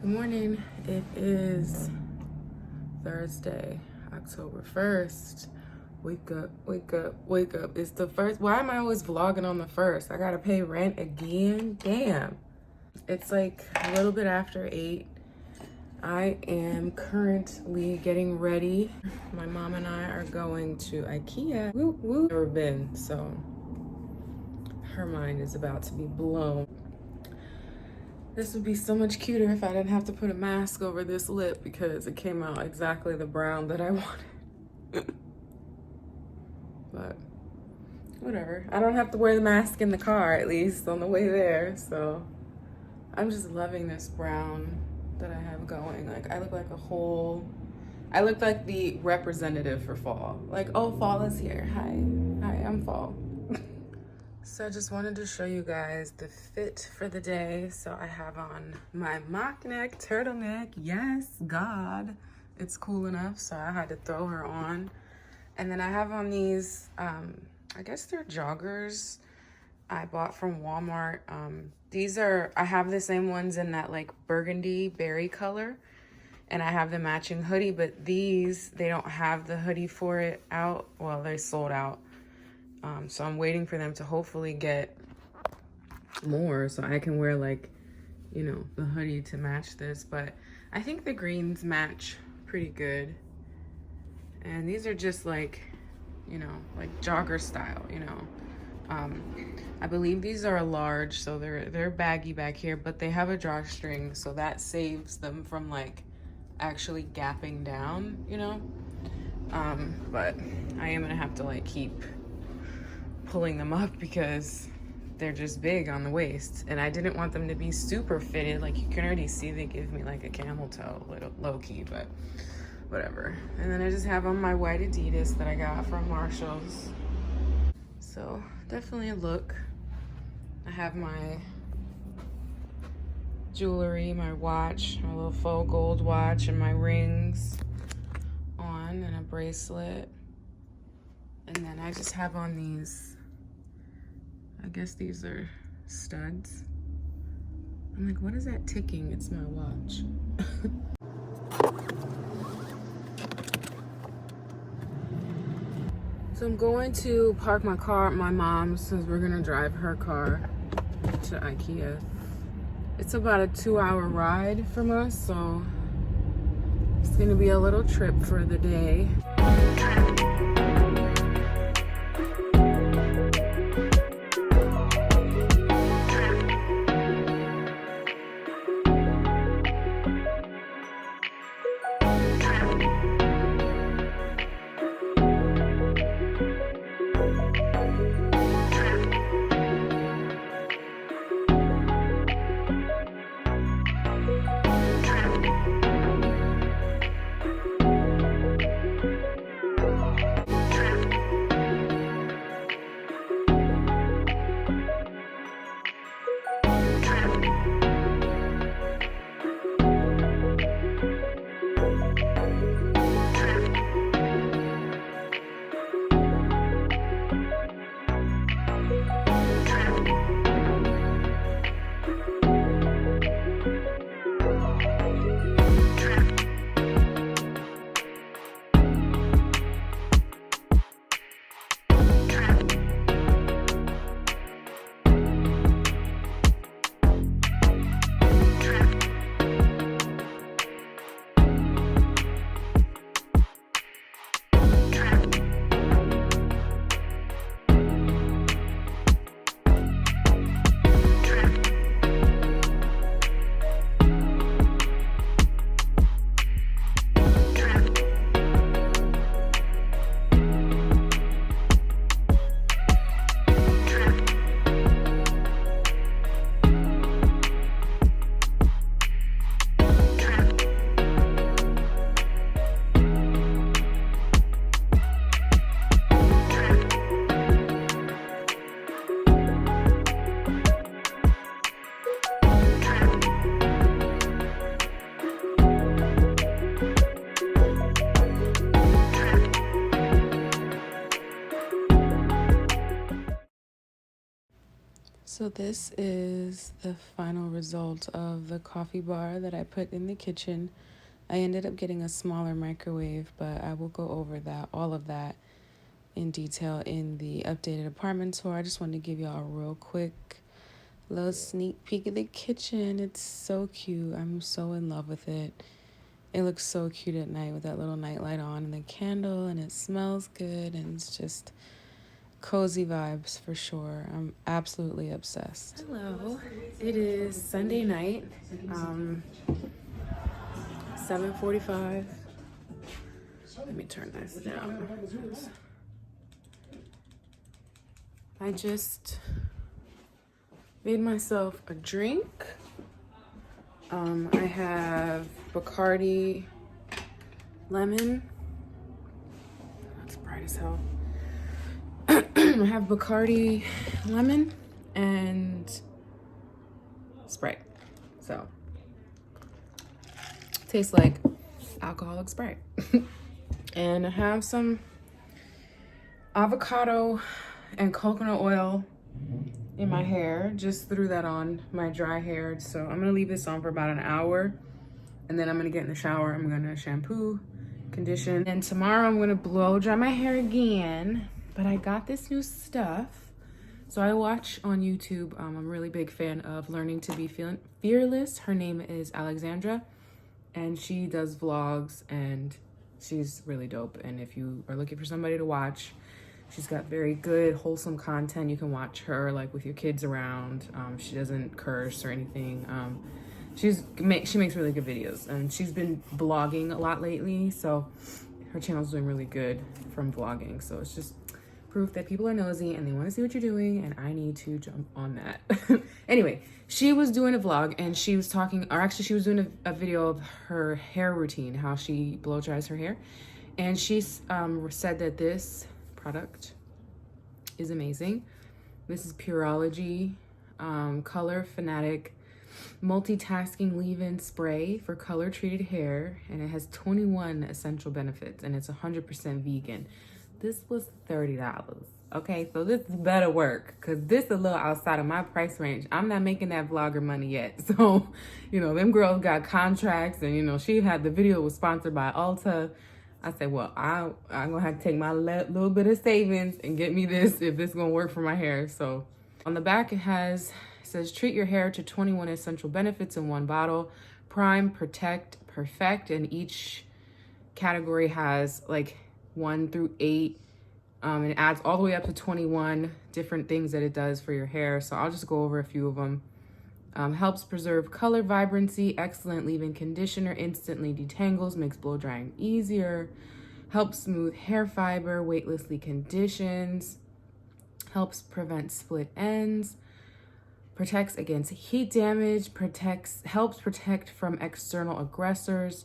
Good morning. It is Thursday, October 1st. Wake up, wake up, wake up. It's the first. Why am I always vlogging on the first? I gotta pay rent again? Damn. It's like a little bit after 8. I am currently getting ready. My mom and I are going to IKEA. Woo woo. Never been, so her mind is about to be blown. This would be so much cuter if I didn't have to put a mask over this lip because it came out exactly the brown that I wanted. But whatever. I don't have to wear the mask in the car, at least on the way there. So I'm just loving this brown that I have going. Like I look like I look like the representative for fall. Like, oh, fall is here. Hi, I'm fall. So I just wanted to show you guys the fit for the day. So I have on my mock neck turtleneck. Yes, God, it's cool enough. So I had to throw her on. And then I have on these, I guess they're joggers I bought from Walmart. I have the same ones in that like burgundy berry color. And I have the matching hoodie, but these, they don't have the hoodie for it out. Well, they sold out. So I'm waiting for them to hopefully get more so I can wear like, you know, the hoodie to match this. But I think the greens match pretty good. And these are just like, you know, like jogger style, you know. I believe these are a large, so they're baggy back here, but they have a drawstring, so that saves them from like actually gapping down, you know. But I am gonna have to like keep pulling them up because they're just big on the waist, and I didn't want them to be super fitted. Like you can already see they give me like a camel toe, little low-key, but whatever. And then I just have on my white Adidas that I got from Marshall's. So definitely a look. I have my jewelry, my watch, my little faux gold watch, and my rings on, and a bracelet. And then I just have on these, I guess these are studs. I'm like, what is that ticking? It's my watch. So I'm going to park my car at my mom's since we're gonna drive her car to IKEA. It's about a 2-hour ride from us, so it's gonna be a little trip for the day. So this is the final result of the coffee bar that I put in the kitchen. I ended up getting a smaller microwave, but I will go over that, all of that in detail in the updated apartment tour. I just wanted to give y'all a real quick little sneak peek of the kitchen. It's so cute. I'm so in love with it. It looks so cute at night with that little night light on and the candle, and it smells good, and it's just cozy vibes for sure. I'm absolutely obsessed. Hello, it is Sunday night, 7:45. Let me turn this down. I just made myself a drink. I have Bacardi lemon. That's bright as hell. I have Bacardi lemon and Sprite. So, tastes like alcoholic Sprite. And I have some avocado and coconut oil in my hair. Just threw that on my dry hair. So I'm gonna leave this on for about an hour, and then I'm gonna get in the shower. I'm gonna shampoo, condition, and tomorrow I'm gonna blow dry my hair again. But I got this new stuff. So I watch on YouTube. I'm a really big fan of Learning to Be Fearless. Her name is Alexandra, and she does vlogs, and she's really dope. And if you are looking for somebody to watch, she's got very good, wholesome content. You can watch her like with your kids around. She doesn't curse or anything. She makes really good videos, and she's been blogging a lot lately. So her channel's doing really good from vlogging. So it's just proof that people are nosy and they want to see what you're doing, and I need to jump on that. Anyway, she was doing a vlog, and she was talking, or actually she was doing a video of her hair routine, how she blow dries her hair. And she said that this product is amazing. This is Pureology Color Fanatic Multitasking Leave-In Spray for color treated hair, and it has 21 essential benefits, and it's 100% vegan. This was $30. Okay, so this better work, because this is a little outside of my price range. I'm not making that vlogger money yet. So, you know, them girls got contracts, and, you know, she had, the video was sponsored by Ulta. I said, well, I'm going to have to take my little bit of savings and get me this if this is going to work for my hair. So on the back, it says, treat your hair to 21 essential benefits in one bottle. Prime, protect, perfect. And each category has like 1 through 8. And it adds all the way up to 21 different things that it does for your hair. So I'll just go over a few of them. Helps preserve color vibrancy, excellent leave-in conditioner, instantly detangles, makes blow drying easier, helps smooth hair fiber, weightlessly conditions, helps prevent split ends, protects against heat damage, helps protect from external aggressors,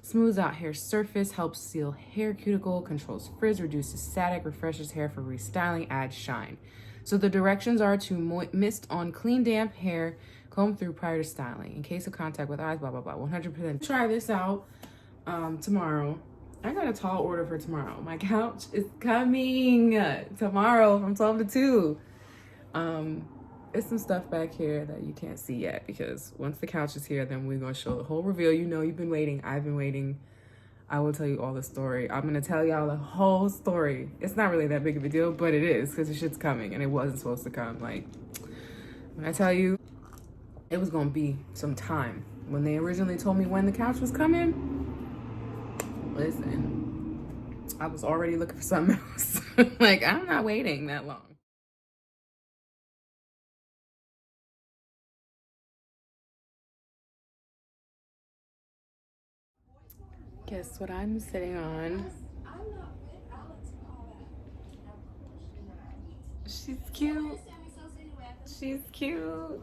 smooths out hair surface, helps seal hair cuticle, controls frizz, reduces static, refreshes hair for restyling, adds shine. So the directions are to mist on clean, damp hair, comb through prior to styling. In case of contact with eyes, blah, blah, blah, 100%. Try this out tomorrow. I got a tall order for tomorrow. My couch is coming tomorrow from 12 to 2. It's some stuff back here that you can't see yet, because once the couch is here, then we're going to show the whole reveal. You know, you've been waiting. I've been waiting. I will tell you all the story. I'm going to tell y'all the whole story. It's not really that big of a deal, but it is, because the shit's coming, and it wasn't supposed to come. Like, when I tell you, it was going to be some time. When they originally told me when the couch was coming, listen, I was already looking for something else. Like, I'm not waiting that long. Guess what I'm sitting on? She's cute. She's cute.